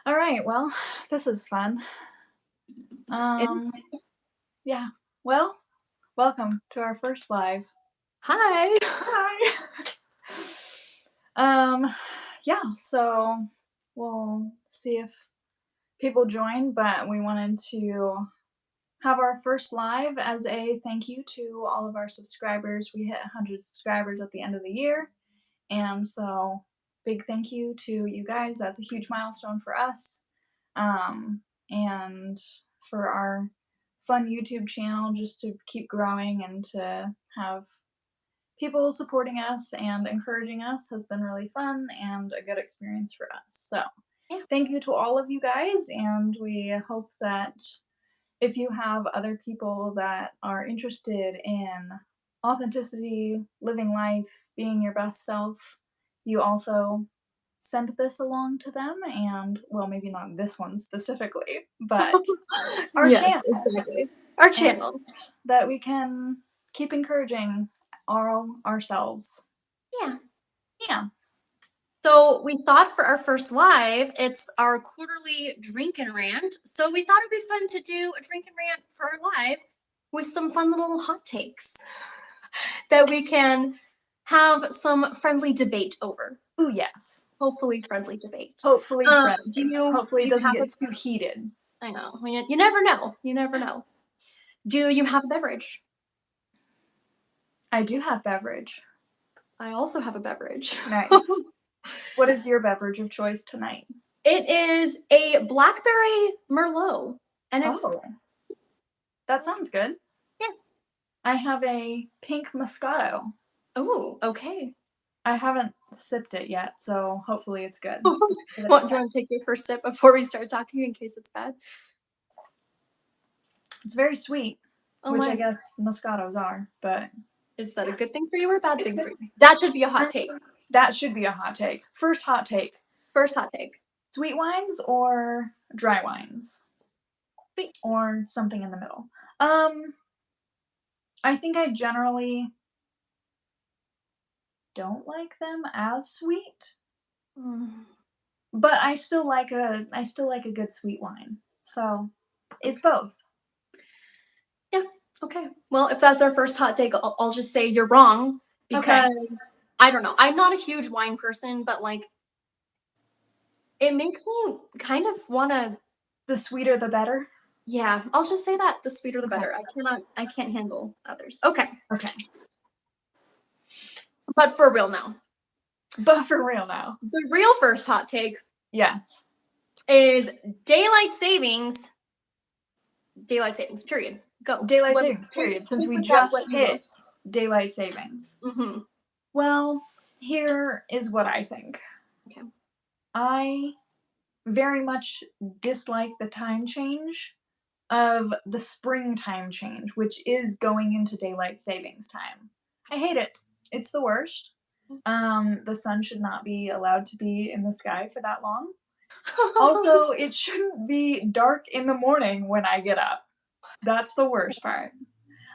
All right, well, this is fun. It Um, yeah. Well, welcome to our first live. Hi. Hi. um, yeah, so we'll see if people join, but we wanted to have our first live as a thank you to all of our subscribers. We hit 100 subscribers at the end of the year, and so big thank you to you guys. That's a huge milestone for us. And for our fun YouTube channel just to keep growing and to have people supporting us and encouraging us has been really fun and a good experience for us. So, Yeah. thank you to all of you guys, and we hope that if you have other people that are interested in authenticity, living life, being your best self, you also send this along to them and, well, maybe not this one specifically, but our Yes, channel, exactly. Our and channel. that we can keep encouraging ourselves. Yeah. Yeah. So we thought for our first live, it's our quarterly drink and rant. So we thought it'd be fun to do a drink and rant for our live with some fun little hot takes that we can have some friendly debate over. Ooh, yes. Hopefully friendly debate. Hopefully Do friendly. you Hopefully do it you doesn't have a get too heated. I know. I mean, you never know. You never know. Do you have a beverage? I do have beverage. I also have a beverage. Nice. What is your beverage of choice tonight? It is a blackberry merlot, and it's Oh, that sounds good. yeah. I have a pink Moscato. Oh, okay. I haven't sipped it yet, so hopefully it's good. Give it a What, do you try. want to take your first sip before we start talking in case it's bad? It's very sweet, Oh which I my. guess Moscatos are, but Is that a good thing for you or a bad it's thing good. for you? That should be a hot take. That should be a hot take. First hot take. First hot take. Sweet wines or dry wines? Wait. Or something in the middle. Um, I think I generally don't like them as sweet, Mm, but I still like a good sweet wine. So, it's both. yeah. Okay. Well, if that's our first hot take, I'll just say you're wrong Okay. because I don't know. I'm not a huge wine person, but like it makes me kind of want to. The sweeter the better. Yeah, I'll just say that the sweeter the Okay. better. I can't handle others. Okay. Okay. But for real now. But for real now. The real first hot take Yes. is daylight savings. Daylight savings, period. Go. Daylight What savings, period. Since who we would that just let you go? hit daylight savings. Mhm. Well, here is what I think. Okay. I very much dislike the time change of the springtime change, which is going into daylight savings time. I hate it. It's the worst. The sun should not be allowed to be in the sky for that long. Also, it shouldn't be dark in the morning when I get up. That's the worst part.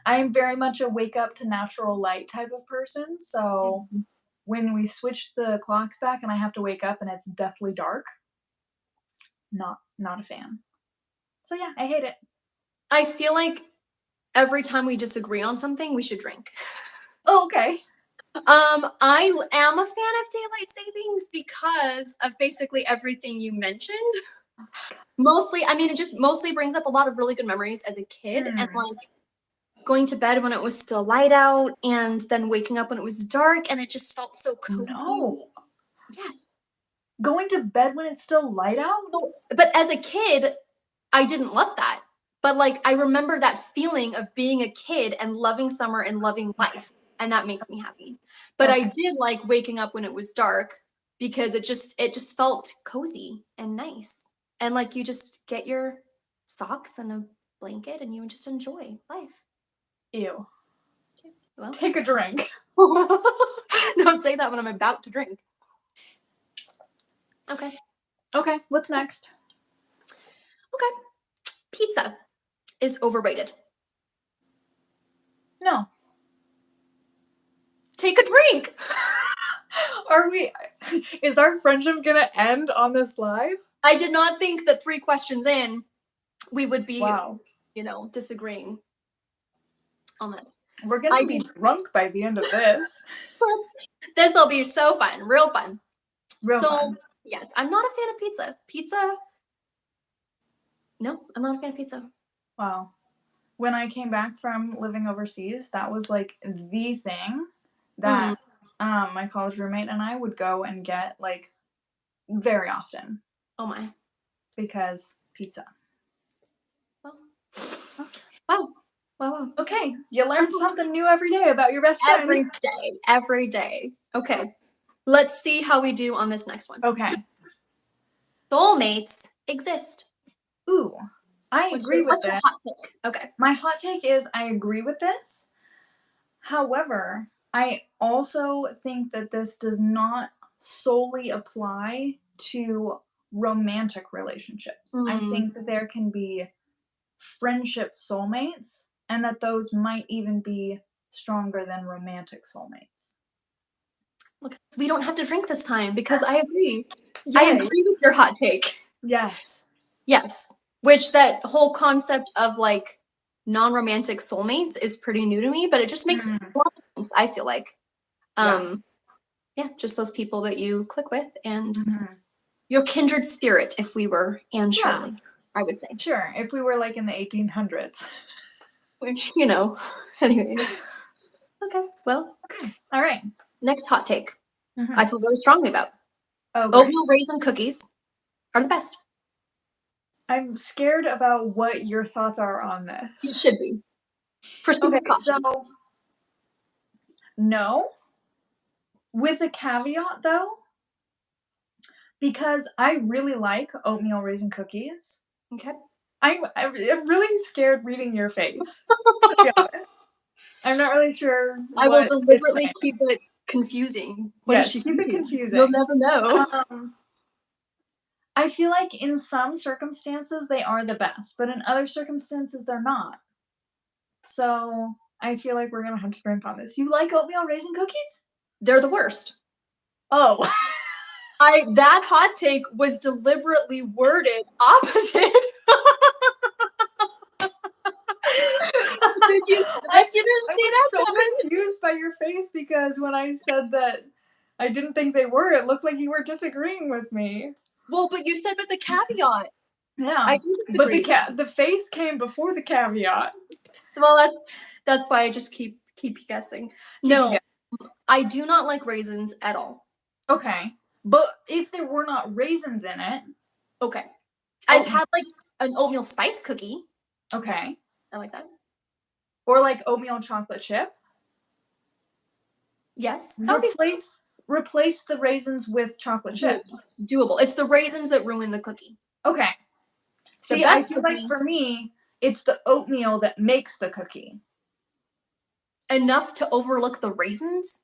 I am very much a wake up to natural light type of person, so Mhm. when we switch the clocks back and I have to wake up and it's deathly dark, not a fan. So yeah, I hate it. I feel like every time we disagree on something, we should drink. Oh, okay. I am a fan of daylight savings because of basically everything you mentioned. Mostly, I mean, it just mostly brings up a lot of really good memories as a kid and Mm, like going to bed when it was still light out and then waking up when it was dark and it just felt so cozy. no. Yeah. Going to bed when it's still light out? So, but as a kid, I didn't love that. But like I remember that feeling of being a kid and loving summer and loving Okay. life, and that makes me happy. But I Okay. did like waking up when it was dark because it just felt cozy and nice. And like you just get your socks and a blanket and you just enjoy life. Ew. Well, Take a drink. don't say that when I'm about to drink. Okay. Okay, what's next? Okay. Pizza is overrated. No. Take a drink. Are we is our friendship gonna end on this live? I did not think that 3 questions in, we would be, Wow. disagreeing on that. We're I gonna be drunk by the end of this. This will be so fun, real fun. Real fun. Yes, I'm not a fan of pizza. No, I'm not a fan of pizza. Wow. When I came back from living overseas, that was like the thing that my college roommate and I would go and get like very often Oh my. because pizza. Wow. Wow. Okay, you learn something new every day about your best Every friend. day. Every day. Okay. Let's see how we do on this next one. Okay. Soulmates exist. Ooh, I agree with What's your this. hot take? Okay. My hot take is I agree with this. However, I also think that this does not solely apply to romantic relationships. I think that there can be friendship soulmates and that those might even be stronger than romantic soulmates. Look, we don't have to drink this time because I agree. I Yay. agree with your hot take. Yes. Yes. Which that whole concept of like non-romantic soulmates is pretty new to me, but it just makes a lot of sense, I feel like. Yeah, just those people that you click with and your kindred spirit, if we were Anne Shirley, I would say. Sure, if we were like in the 1800s. Which, anyways. Okay, well. Okay, all right. Next hot take. I feel very strongly about. Oh, oatmeal raisin cookies are the best. I'm scared about what your thoughts are on this. You should be. Okay, so no. With a caveat though, because I really like oatmeal raisin cookies. Okay. I'm really scared reading your face. To be honest. I'm not really sure I will what it's deliberately saying. keep it confusing. What Yes, is she keep it thinking? confusing. You'll never know. I feel like in some circumstances they are the best, but in other circumstances they're not. So I feel like we're gonna have to drink on this. You like oatmeal raisin cookies? They're the worst. Oh. That hot take was deliberately worded opposite. I was so confused by your face because when I said that I didn't think they were, it looked like you were disagreeing with me. Well, but you said with the caveat. Yeah, I do but disagree. the face came before the caveat. Well, that's why I just keep guessing. No, I do not like raisins at all. Okay, but if there were not raisins in it. Okay. I've had like an oatmeal spice cookie. Okay. I like that. Or like oatmeal chocolate chip. Yes. Replace the raisins with chocolate chips. Doable. It's the raisins that ruin the cookie. Okay. See, I feel like for me, it's the oatmeal that makes the cookie. Enough to overlook the raisins?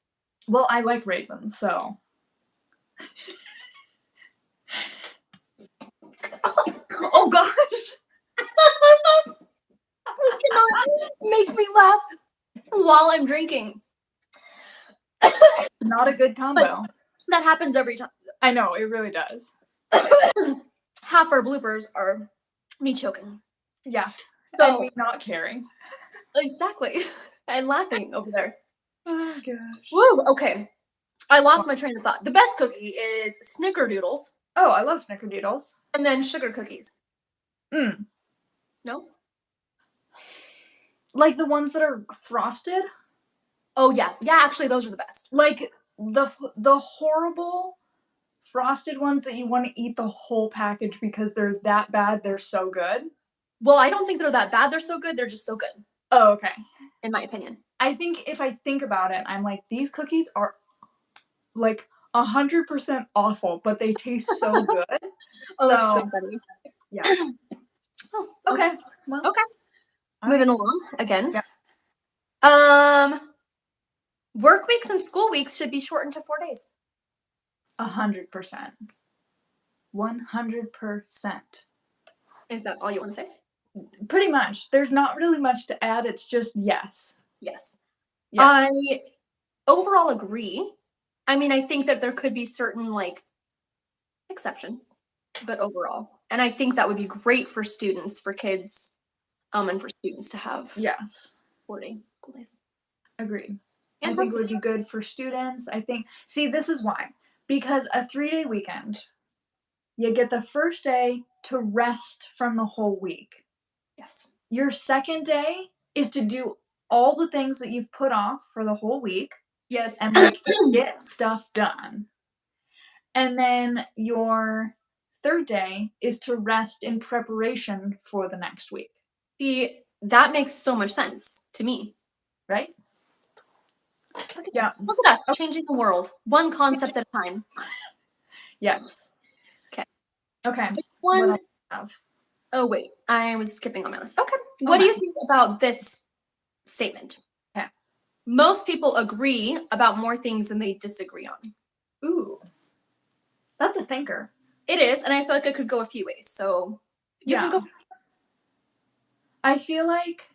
Well, I like raisins, so. Oh gosh! You cannot make me laugh while I'm drinking. Not a good combo. But that happens every time. I know, it really does. Half our bloopers are me choking. Yeah. So, and me not caring. Exactly. And laughing over there. Oh gosh. Woo, okay. I lost my train of thought. The best cookie is snickerdoodles. Oh, I love snickerdoodles. And then sugar cookies. No? Like the ones that are frosted? Oh yeah. Yeah, actually those are the best. Like the horrible frosted ones that you want to eat the whole package because they're that bad, they're so good. Well, I don't think they're that bad, they're so good, they're just so good. Oh, okay. In my opinion. I think if I think about it, I'm like, these cookies are like 100% awful, but they taste so good. Oh, that's so funny. Yeah. Oh, okay. Well, okay. Moving along again. Yeah. Work weeks and school weeks should be shortened to 4 days. 100%. 100%. Is that all you want to say? Pretty much. There's not really much to add. It's just yes. Yes. Yeah. I overall agree. I mean, I think that there could be certain like exception. but overall. And I think that would be great for students, for kids, and for students to have Yes. 4-day school days. Agreed. I And think it birthday. would be good for students. I think, see, this is why. Because a 3-day weekend, you get the first day to rest from the whole week. Yes. Your second day is to do all the things that you've put off for the whole week Yes. and like get stuff done. And then your third day is to rest in preparation for the next week, See, that makes so much sense to me. right? Yeah. Yeah. Look at us, changing the world, one concept at a time. Yes. Okay. Okay. What One. else do you have? Oh, wait. I was skipping on my list. Okay. Oh, What do you my. think about this statement? Okay. Most people agree about more things than they disagree on. Ooh. That's a thinker. It is, and I feel like it could go a few ways. So you can Yeah. go. I feel like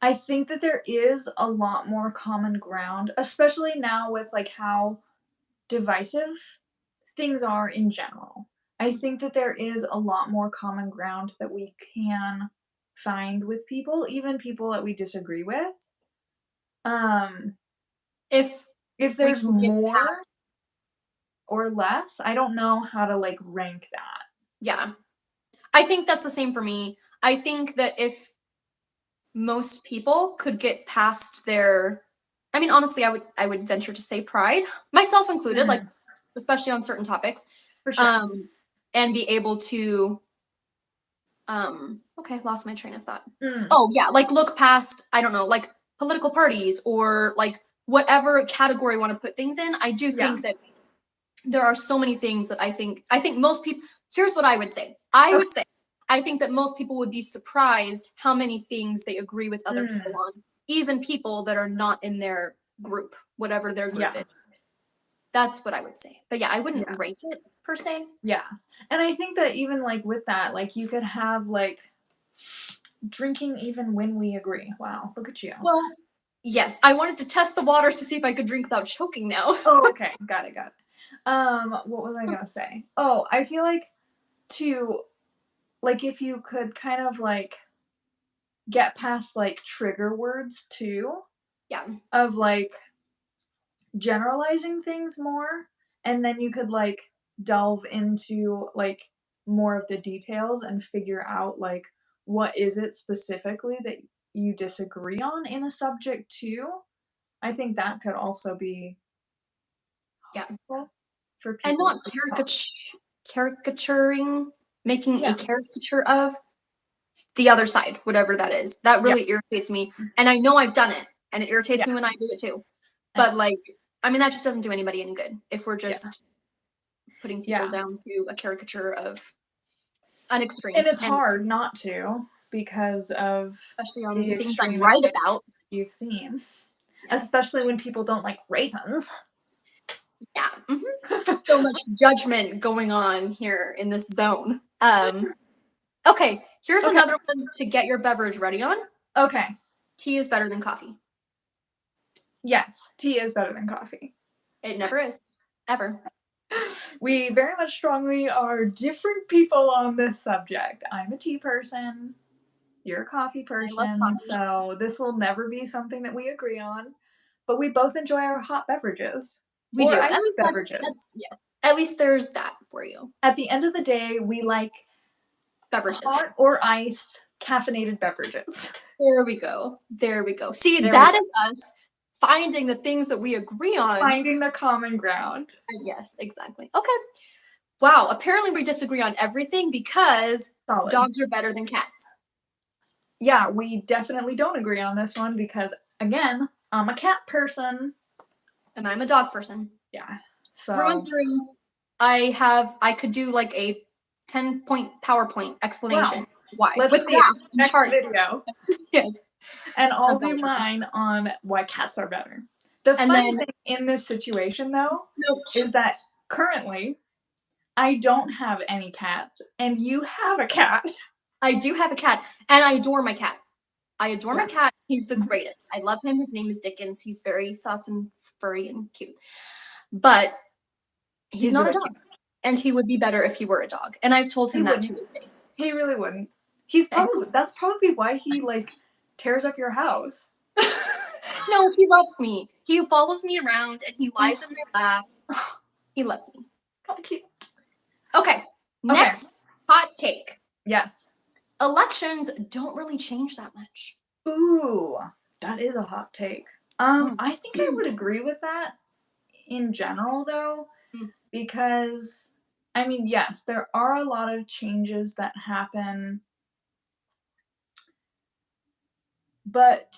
I think that there is a lot more common ground, especially now with like how divisive things are in general. I think that there is a lot more common ground that we can find with people, even people that we disagree with. Um, If if we there's can get past, more or less, I don't know how to like rank that. yeah. I think that's the same for me. I think that if most people could get past their, I mean, honestly, I would venture to say pride, myself included, like Mhm. especially on certain topics, For sure. um, and be able to, okay, lost my train of thought. Mm, Oh yeah, like look past, I don't know, like political parties or like whatever category you want to put things in. I do yeah. think that there are so many things that I think most people, here's what I would say. I Okay. would say I think that most people would be surprised how many things they agree with other people Mm, on, even people that are not in their group, whatever their group yeah. is. That's what I would say. But yeah, I wouldn't Yeah. rank it per se. Yeah. And I think that even like with that, like you could have like drinking even when we agree. Wow, look at you. Well, yes, I wanted to test the waters to see if I could drink without choking now. Oh, okay. Got it, got it. What was I gonna say? Oh, I feel like to like if you could kind of like get past like trigger words too Yeah. of like generalizing things more and then you could like delve into like more of the details and figure out like what is it specifically that you disagree on in a subject too. I think that could also be Yeah. helpful for And people not to talk. caricaturing, making a Yeah. caricature of the other side, whatever that is. That Yeah. really irritates me. And I know I've done it, and it irritates Yeah. me when I do it too. I But like, I mean, that just doesn't do anybody any good if we're Yeah. just putting people Yeah. down to a caricature of an And extreme, it's and hard not to because of especially the on things I'm extreme right opinions about. you've seen, Yeah. especially when people don't like raisins. Yeah. So much judgment going on here in this zone. Okay, here's Okay. another one to get your beverage ready on. Okay. Tea is better than coffee. Yes, tea is better than coffee. It never is. Ever. We very much strongly are different people on this subject. I'm a tea person. You're a coffee I love person, coffee. so this will never be something that we agree on. But we both enjoy our hot beverages We or do. At iced least beverages. yeah. At least there's that for you. At the end of the day, we like Beverages. hot or iced caffeinated beverages. There we go. There we go. See, There we that go. is us finding the things that we agree on. Finding the common ground. Yes, exactly. Okay. Wow. Apparently we disagree on everything because Solid. dogs are better than cats. Yeah, we definitely don't agree on this one because, again, I'm a cat person. And I'm a dog person. Yeah. Through and So, through. I could do like a 10-point PowerPoint explanation. wow. Why? Let's With see it. graphs and Next charts. video. Yes. And I'll That's do not true. mine on why cats are better. The And funny then thing in this situation, though, nope. is that currently I don't have any cats, and you have a cat. I do have a cat, and I adore my cat. I adore my Yes. cat. He's the greatest. I love him. His name is Dickens. He's very soft and furry and cute. But he's not a really dog. cute. And he would be better if he were a dog. And I've told He him that wouldn't. too. He really wouldn't. That's probably why he like tears up your house. No, he loves me. He follows me around and he lies Oh. in my lap. He loves me. How cute. Okay, next hot take. Yes. Elections don't really change that much. Ooh, that is a hot take. I think I would agree with that in general though, because I mean, yes, there are a lot of changes that happen, but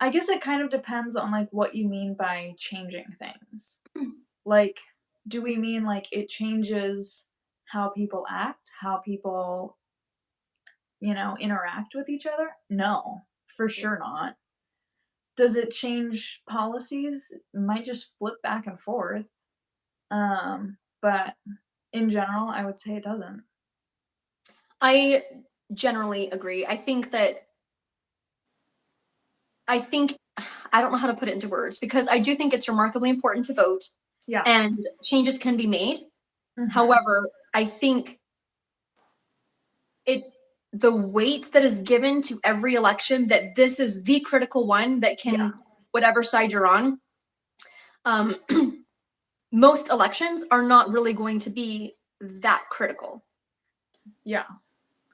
I guess it kind of depends on like what you mean by changing things. Like, do we mean like it changes how people act, how people, interact with each other? No, for sure not. Does it change policies? It might just flip back and forth. But in general, I would say it doesn't. I generally agree. I don't know how to put it into words because I do think it's remarkably important to vote Yeah. and changes can be made. Mhm. However, I think the weight that is given to every election that this is the critical one that can whatever side you're on. Most elections are not really going to be that critical. Yeah.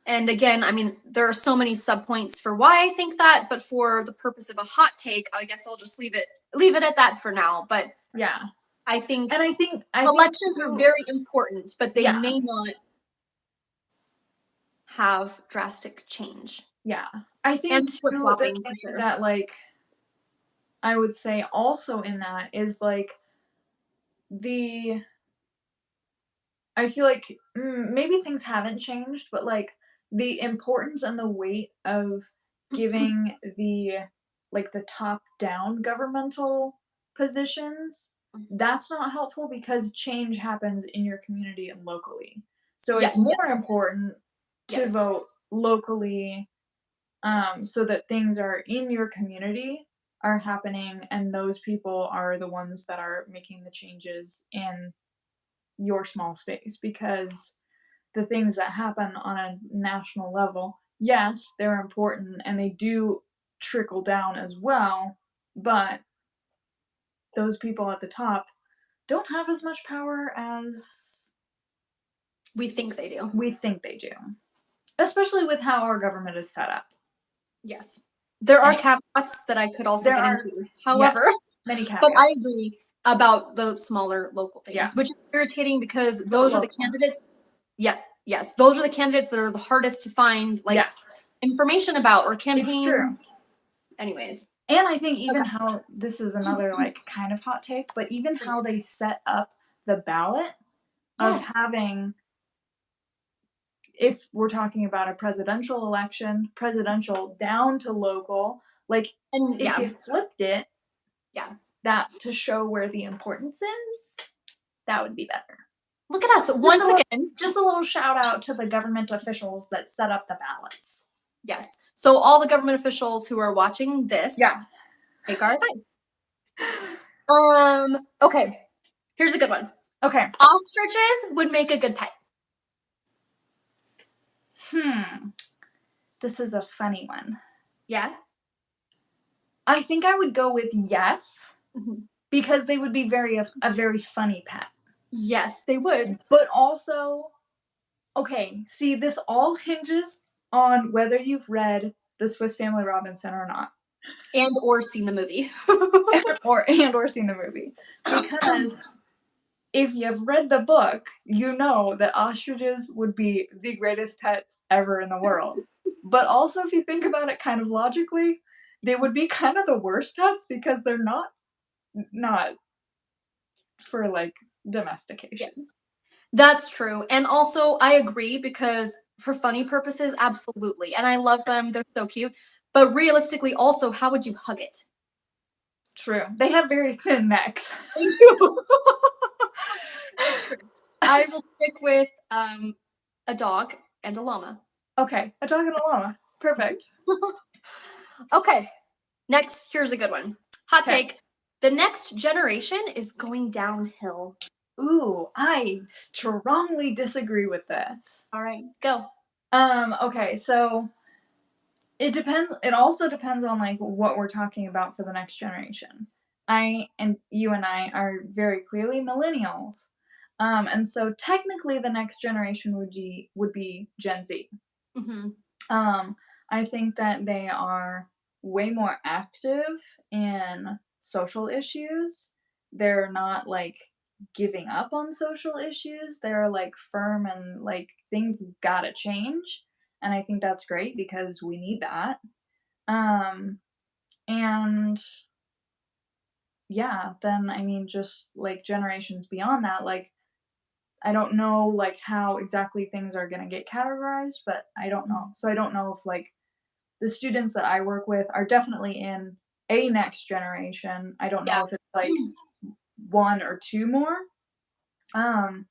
And again, I mean, there are so many subpoints for why I think that, but for the purpose of a hot take, I guess I'll just leave it at that for now. But Yeah. I think And I think elections too, are very important, but they yeah. may not have drastic change. Yeah. I think And too the flip-flopping for thing sure. that like I would say also in that is like the I feel like maybe things haven't changed, but like the importance and the weight of giving the top down governmental positions, that's not helpful because change happens in your community and locally. So Yeah, it's more important to yes. vote locally, so that things are in your community are happening and those people are the ones that are making the changes in your small space, because the things that happen on a national level, yes, they're important and they do trickle down as well, but those people at the top don't have as much power as We think they do. we think they do, especially with how our government is set up. Yes. There are And caveats that I could also there get are, into. yes, However, many but caveats. I agree about the smaller local Yeah. things, which is irritating because Vote those are the local. candidates. Yeah, yes, those are the candidates that are the hardest to find like Yes, information about or it's true. campaigns. Anyways, And I think even how this is another like kind of hot take, but even how they set up the ballot of yes, having, if we're talking about a presidential election, presidential down to local, like and if yeah, you flipped it, yeah. that to show where the importance is, that would be better. Look at us once again. Just a little shout out to the government officials that set up the ballots. Yes. So all the government officials who are watching this, Yeah. take our advice. Okay. Here's a good one. Okay. Ostriches would make a good pet. This is a funny one. Yeah. I think I would go with yes, because they would be a very funny pet. Yes, they would. But also, okay, see, this all hinges on whether you've read The Swiss Family Robinson or not. And or seen the movie. or seen the movie. Because if you've read the book, you know that ostriches would be the greatest pets ever in the world. But also, if you think about it kind of logically, they would be kind of the worst pets because they're not for like domestication. Yeah. That's true. And also, I agree because for funny purposes, absolutely. And I love them. They're so cute. But realistically, also, how would you hug it? True. They have very thin necks. That's true. I will stick with a dog and a llama. Okay, a dog and a llama. Perfect. Okay. Next, here's a good one. Hot take. The next generation is going downhill. Ooh, I strongly disagree with this. All right, go. Okay, so it also depends on, like, what we're talking about for the next generation. I and you and I are very clearly millennials. And so technically the next generation would be Gen Z. Mhm. Um, I think that they are way more active in social issues. They're not, like, giving up on social issues. They're, like, firm and, like, things gotta change, and I think that's great because we need that. Um, and yeah, then, I mean, just, like, generations beyond that, like, I don't know, like, how exactly things are gonna get categorized, but I don't know. Mhm. So I don't know if, like, the students that I work with are definitely in a next generation. I don't Yeah. know if it's, like, 1 or 2 more. Um,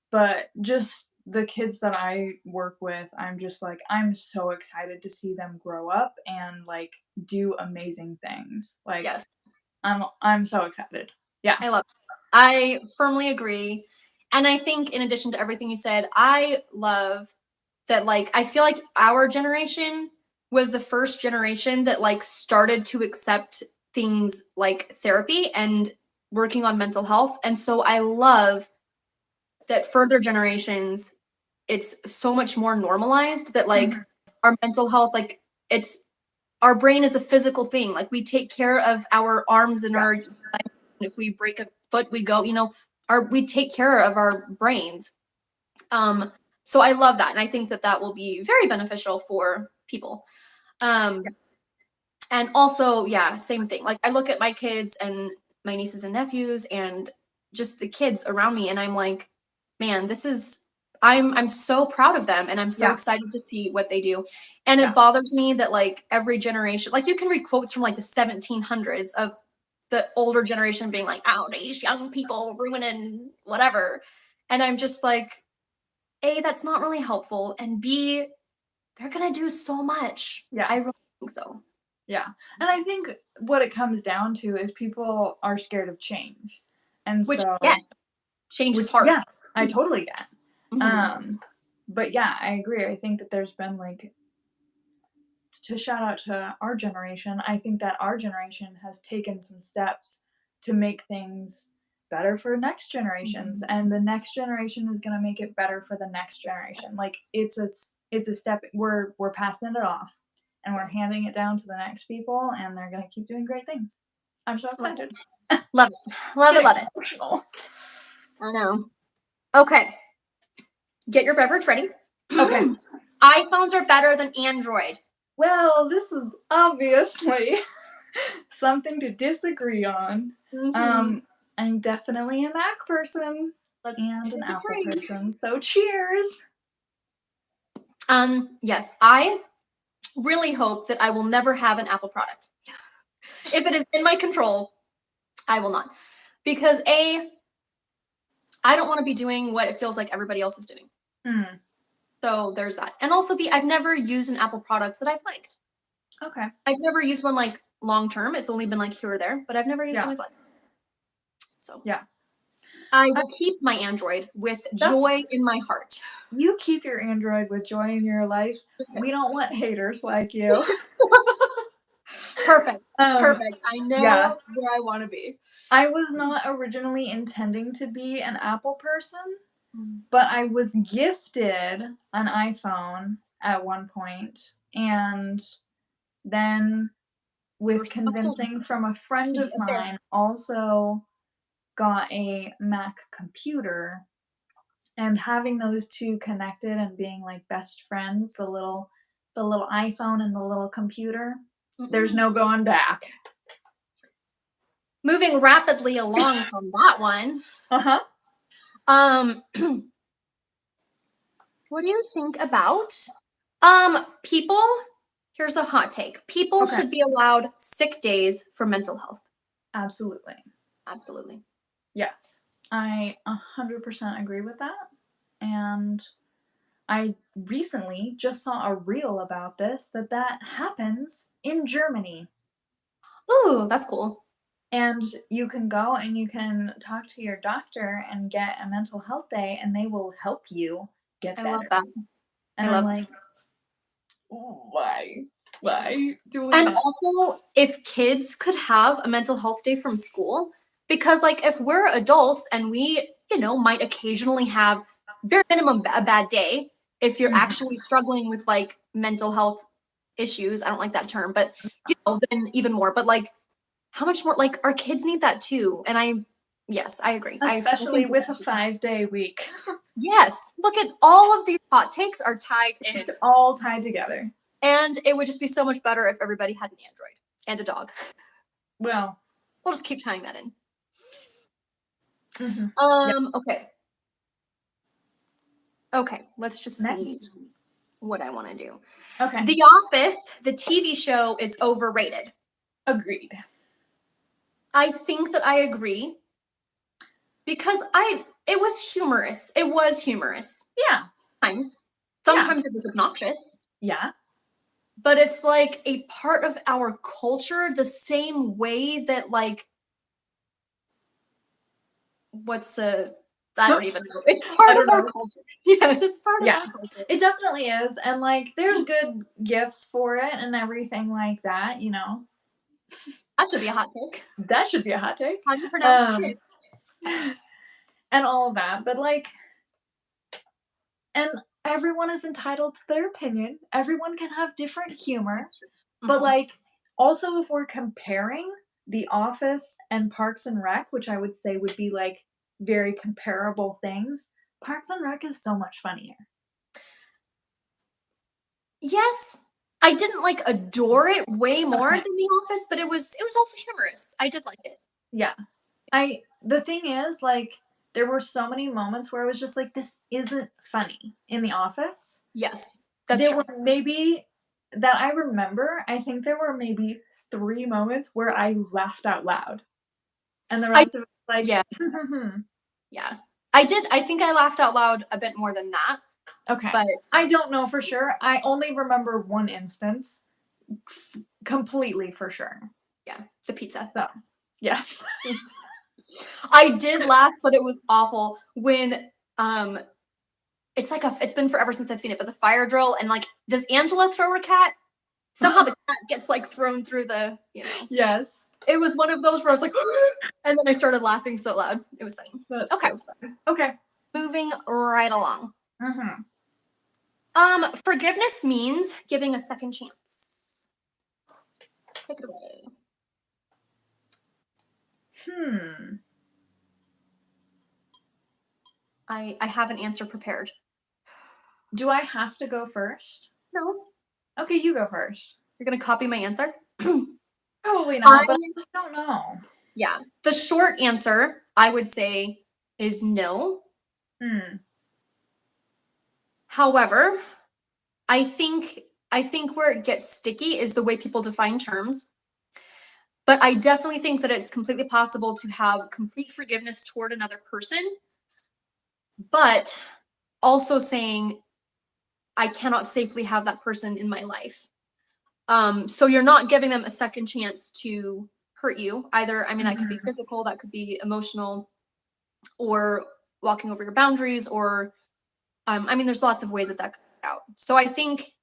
but just the kids that I work with, I'm just like, I'm so excited to see them grow up and, like, do amazing things. Like, Yes. I'm so excited. Yeah. I love it. I firmly agree. And I think in addition to everything you said, I love that like I feel like our generation was the first generation that like started to accept things like therapy and working on mental health. And so I love that further generations it's so much more normalized that like Mhm. our mental health like it's our brain is a physical thing. Like we take care of our arms and Yeah. our if we break a foot, we go, our we take care of our brains. Um, so I love that, and I think that that will be very beneficial for people. Um, and also, yeah, same thing. Like I look at my kids and my nieces and nephews, and just the kids around me, and I'm like, man, this is. I'm so proud of them, and I'm so Yeah. excited to see what they do. And it Yeah. bothers me that like every generation, like you can read quotes from like the 1700s of the older generation being like, "Oh, these young people ruining whatever," and I'm just like, A, that's not really helpful, and B, they're gonna do so much. Yeah. I really think so. Yeah. And I think what it comes down to is people are scared of change. And Which, yeah, so change is which hard. yeah, I totally get. Mhm. Um, but yeah, I agree. I think that there's been, like, to shout out to our generation, I think that our generation has taken some steps to make things better for next generations, Mhm. and the next generation is going to make it better for the next generation. Like, it's a step. We're passing it off, and we're Yes. handing it down to the next people, and they're going to keep doing great things. I'm so Love excited. it. Love it. Love it, Getting love it. emotional. I know. Okay, get your beverage ready. Okay. iPhones are better than Android. Well, this is obviously something to disagree on. Mhm. Um, I'm definitely a Mac person Let's and an take a Apple drink. person, so cheers. Yes, I really hope that I will never have an Apple product. If it is in my control, I will not. Because A, I don't want to be doing what it feels like everybody else is doing. Hmm. So there's that. And also B, I've never used an Apple product that I've liked. Okay. I've never used one like long term. It's only been like here or there, but I've never used one Yeah. I've liked. So Yeah. I I, will keep my Android with that's joy in my heart. you keep your Android with joy in your life. We don't want haters like you. Perfect. Um, Perfect. I yeah. know where I want to be. I was not originally intending to be an Apple person, Mm. but I was gifted an iPhone at one point, and then You were with so young convincing from a friend to of get there. mine, also got a Mac computer, and having those 2 connected and being like best friends, the little iPhone and the little computer, there's Mm-mm. no going back. Moving rapidly along from that one. Uh-huh. Um, what do you think about people? Here's a hot take. People Okay. should be allowed sick days for mental health. Absolutely. Absolutely. Yes. I 100% agree with that. And I recently just saw a reel about this that happens in Germany. Ooh, that's cool. And you can go and you can talk to your doctor and get a mental health day, and they will help you get I love better. that. I And I'm love like, why? Why do we And not? also, if kids could have a mental health day from school, because like if we're adults and we, might occasionally have bare minimum a bad day, if you're Mhm. actually struggling with like mental health issues, I don't like that term, but then even more. But like, how much more? Like, our kids need that too. And yes, I agree. I Especially think with a 5-day week. yes. Look at all of these hot takes are tied in. It's all tied together. And it would just be so much better if everybody had an Android and a dog. Well, We'll just keep tying that in. yeah. Okay. Okay, let's just see Next. what I want to do. Okay. The Office, the TV show, is overrated. Agreed. I think that I agree because it was humorous. It was humorous. Yeah. Sometimes, Yeah. sometimes it was obnoxious, Yeah. but it's like a part of our culture the same way that like what's a I don't even know. It's I part of don't our know. culture. Yes, it's part of Yeah. our culture. It definitely is. And like there's good gifts for it and everything like that, you know. That should be a hot take. That should be a hot take. How do you pronounce it? And all of that. But like and everyone is entitled to their opinion. Everyone can have different humor. But Mhm. like also if we're comparing The Office and Parks and Rec, which I would say would be like very comparable things, Parks and Rec is so much funnier. Yes, I didn't like adore it way more Okay. than The Office, but it was also humorous. I did like it. Yeah. The thing is, like, there were so many moments where I was just like, this isn't funny in The Office. Yes, that's There true. were maybe that I remember, I think there were maybe 3 moments where I laughed out loud. And the I rest of it was like, yeah, yeah. I think I laughed out loud a bit more than that, okay. but I don't know for sure. I only remember one instance completely for sure. yeah, the pizza. So, yes. I did laugh, but it was awful when it's been forever since I've seen it, but the fire drill and like does Angela throw her cat? Somehow the cat gets like thrown through Yes. it was one of those where I was like and then I started laughing so loud. It was funny. That's Okay, so funny. Okay. moving right along. Mhm. Forgiveness means giving a second chance. Take it away. Hmm. I have an answer prepared. Do I have to go first? No, Okay, you go first. you're gonna copy my answer. Probably I not, but I just don't know. Yeah. The short answer I would say is no. Hmm. However, I think where it gets sticky is the way people define terms. But I definitely think that it's completely possible to have complete forgiveness toward another person, but also saying I cannot safely have that person in my life. So you're not giving them a second chance to hurt you. Either, I mean, that could be Mhm. physical, that could be emotional, or walking over your boundaries, or I mean, there's lots of ways that could work out. So I think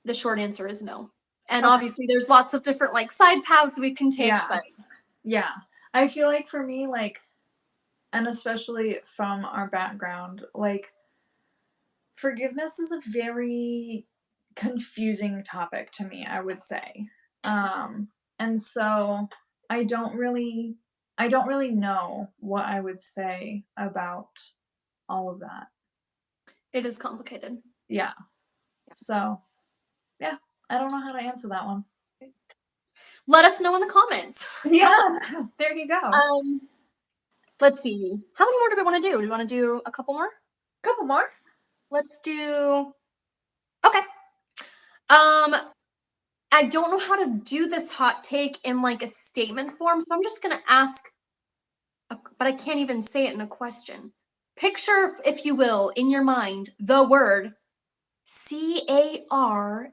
the short answer is no. And Okay. obviously, there's lots of different like side paths we can take, Yeah. but Yeah. I feel like for me, like, and especially from our background, like, forgiveness is a very confusing topic to me, I would say. And so I don't really I don't really know what I would say about all of that. it is complicated. Yeah. So, yeah, I don't know how to answer that one. Let us know in the comments. Yeah, there you go. um, let's see. How many more do we want to do? Do we want to do a couple more? Couple more. Let's do. Okay. I don't know how to do this hot take in like a statement form, so I'm just gonna ask, but I can't even say it in a question. Picture, if you will, in your mind, the word CARAMEL.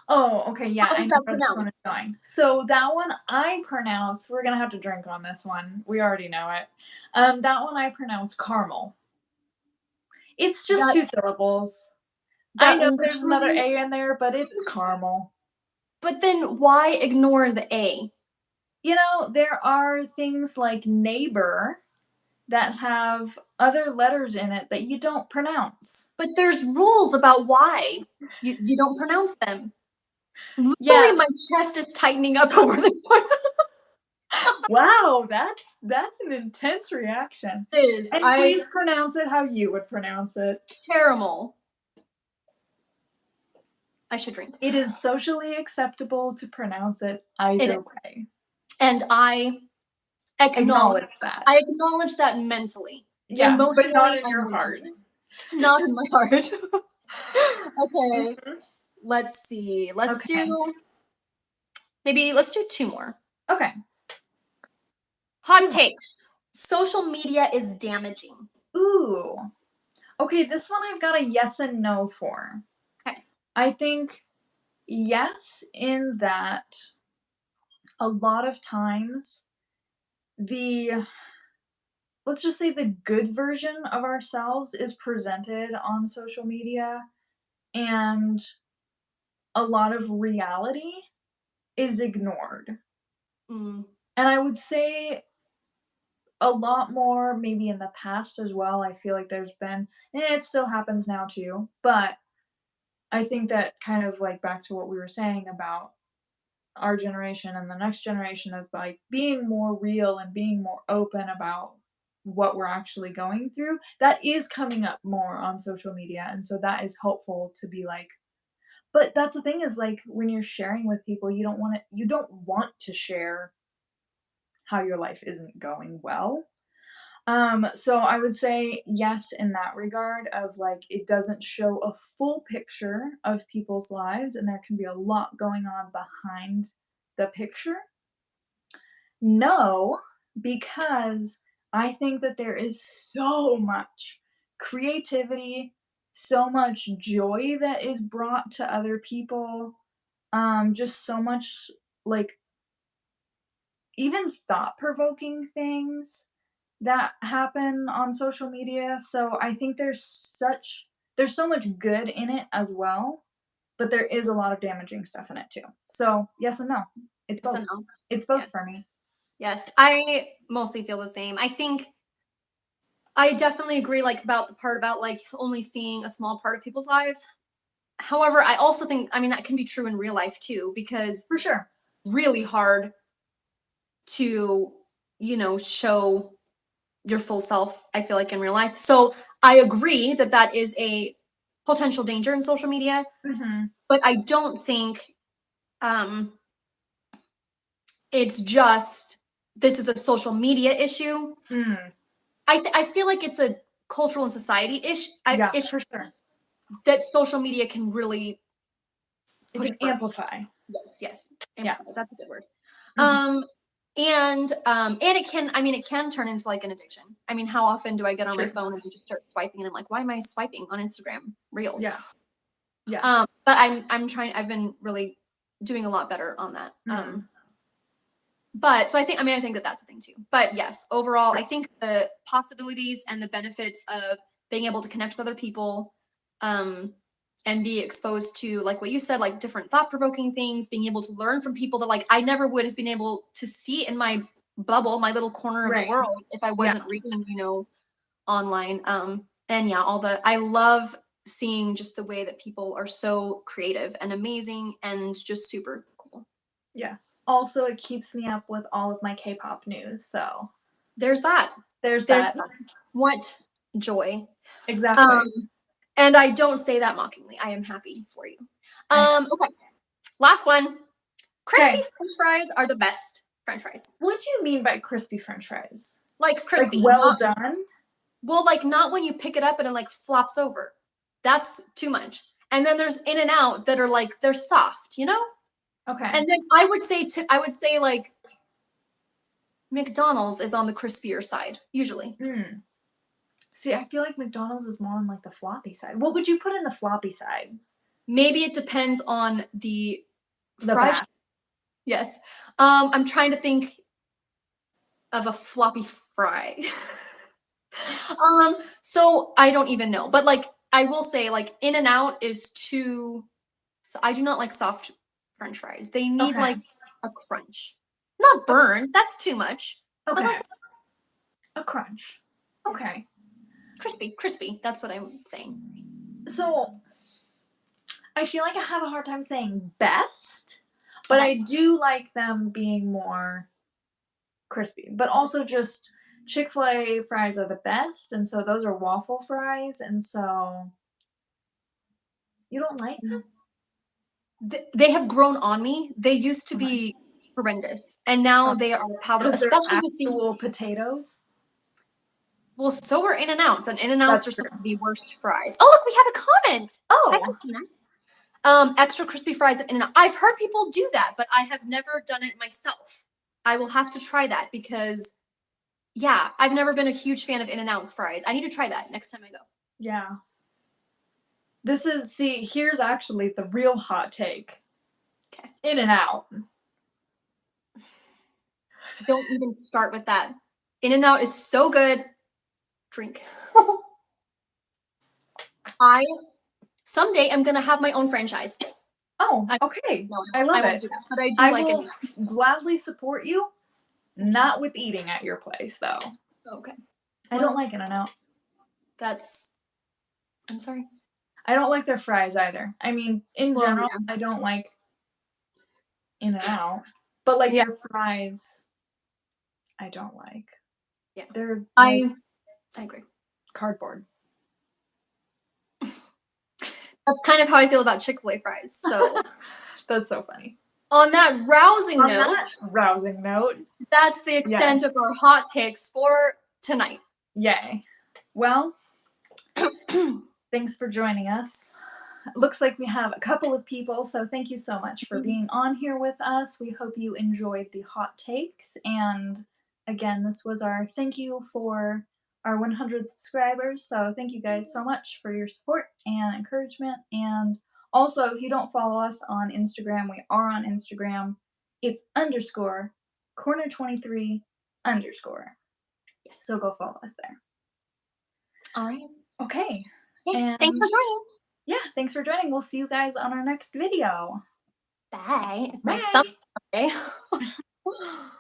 Oh, okay, yeah, How I is know that where this pronounced? one is going. So that one I pronounce we're gonna have to drink on this one. We already know it. That one I pronounce caramel. It's just That 2 syllables. I that know there's another literally A in there, but it's caramel. but then why ignore the A? You know, there are things like neighbor that have other letters in it that you don't pronounce. But there's rules about why you don't pronounce them. Literally, Yeah. my chest is tightening up over this one. Wow, that's an intense reaction. It is. And I please pronounce it how you would pronounce it. caramel. I should drink. It is socially acceptable to pronounce it It either is. way. And acknowledge Acknowledge that. I acknowledge that mentally. Yeah, but not Emotionally, in I'm your heart. releasing it. Not in my heart. Okay, Mhm. let's see. Okay. Let's do 2 more. Okay. Hot 2 more. take. Social media is damaging. Ooh. Okay, this one I've got a yes and no for. Okay. I think yes, in that a lot of times the let's just say the good version of ourselves is presented on social media, and a lot of reality is ignored. Mm, And I would say a lot more maybe in the past as well. I feel like there's been, and it still happens now too, but I think that kind of like back to what we were saying about our generation and the next generation of like being more real and being more open about what we're actually going through, that is coming up more on social media. And so that is helpful to be like, but that's the thing is like when you're sharing with people, you don't want to share how your life isn't going well. So I would say yes in that regard of like it doesn't show a full picture of people's lives and there can be a lot going on behind the picture. No, because I think that there is so much creativity, so much joy that is brought to other people, just so much like even thought provoking things that happen on social media. So I think there's so much good in it as well, but there is a lot of damaging stuff in it too. So yes and no. It's yes both. and no. It's Yes. both for me. Yes. I mostly feel the same. I think I definitely agree, like, about the part about, like, only seeing a small part of people's lives. However, I also think, I mean, that can be true in real life too, because For sure. really hard to, show your full self, I feel like, in real life. So I agree that that is a potential danger in social media, Mhm. but I don't think um, it's just this is a social media issue. Mm. I feel like it's a cultural and society Yeah, issue for sure. that social media can really It push can for. amplify. Yes, Yeah. amplify, that's a good word. Mhm. Um, and it can, I mean, it can turn into like an addiction. I mean, how often do I get on my True. phone and just start swiping and I'm like, why am I swiping on Instagram Reels? Yeah. Yeah. But I'm trying, I've been really doing a lot better on that. Mm. But so I think that that's a thing too. But yes, overall, I Right. think the possibilities and the benefits of being able to connect with other people, um, and be exposed to, like what you said, like different thought provoking things, being able to learn from people that like I never would have been able to see in my bubble, my little corner of the Right. world, if I Yeah. wasn't reading, online. And yeah, I love seeing just the way that people are so creative and amazing and just super cool. Yes. Also, it keeps me up with all of my K-pop news, so There's that. there's There's that. that. What joy. Exactly. Um, and I don't say that mockingly. I am happy for you. I know. Okay. Last one. Crispy Okay. French fries are the best French fries. What do you mean by crispy French fries? Like Like crispy, well not done? like not when you pick it up and it like flops over. That's too much. And then there's In and Out that are like they're soft, you know? Okay. And then I would say like McDonald's is on the crispier side usually. Mm. See, I feel like McDonald's is more on like the floppy side. What would you put in the floppy side? Maybe it depends on the The fries. back. Yes. I'm trying to think of a floppy fry. So I don't even know. But like I will say, like In-N-Out is too. So I do not like soft French fries. They need Okay. like a crunch, not burn. That's too much. But Okay. like A crunch. yeah, Okay. crispy, crispy. That's what I'm saying. So I feel like I have a hard time saying best, but Okay. I do like them being more crispy. But also just Chick-fil-A fries are the best, and so those are waffle fries, and so you don't like them? They have grown on me. They used to Okay. be horrendous, and now they are palatable, Because they're especially with the actual potatoes? well, so are In-N-Outs, and In-N-Outs That's are some true. of the worst fries. Oh, look, we have a comment. Hi, Oh, Christina. Extra crispy fries at In-N-Out. I've heard people do that, but I have never done it myself. I will have to try that because, yeah, I've never been a huge fan of In-N-Out's fries. I need to try that next time I go. yeah. Here's actually the real hot take. Okay. In-N-Out. Don't even start with that. In-N-Out is so good. Drink. I someday I'm gonna have my own franchise. Oh, I okay. no, I I love won't it. do that, but I do I like will In-N-Out. gladly support you, not with eating at your place, though. Okay. I don't Well, like In-N-Out. that's. I'm sorry. I don't like their fries either. I mean, in Well, general, yeah. I don't like In-N-Out, but like Yeah. their fries, I don't like. Yeah. They're like I agree. cardboard. That's kind of how I feel about Chick-fil-A fries. So, That's so funny. on that rousing On note, that rousing note, that's the extent yes. of our hot takes for tonight. Yay. Well, thanks for joining us. Looks like we have a couple of people, so thank you so much for being on here with us. We hope you enjoyed the hot takes. And again, this was our thank you for our 100 subscribers. So thank you guys so much for your support and encouragement. And also, if you don't follow us on Instagram, we are on Instagram. It's underscore corner23 underscore. So go follow us there. All right. Okay. Hey, thanks for And joining. yeah, thanks for joining. We'll see you guys on our next video. Bye. If my Bye. thumb. Okay.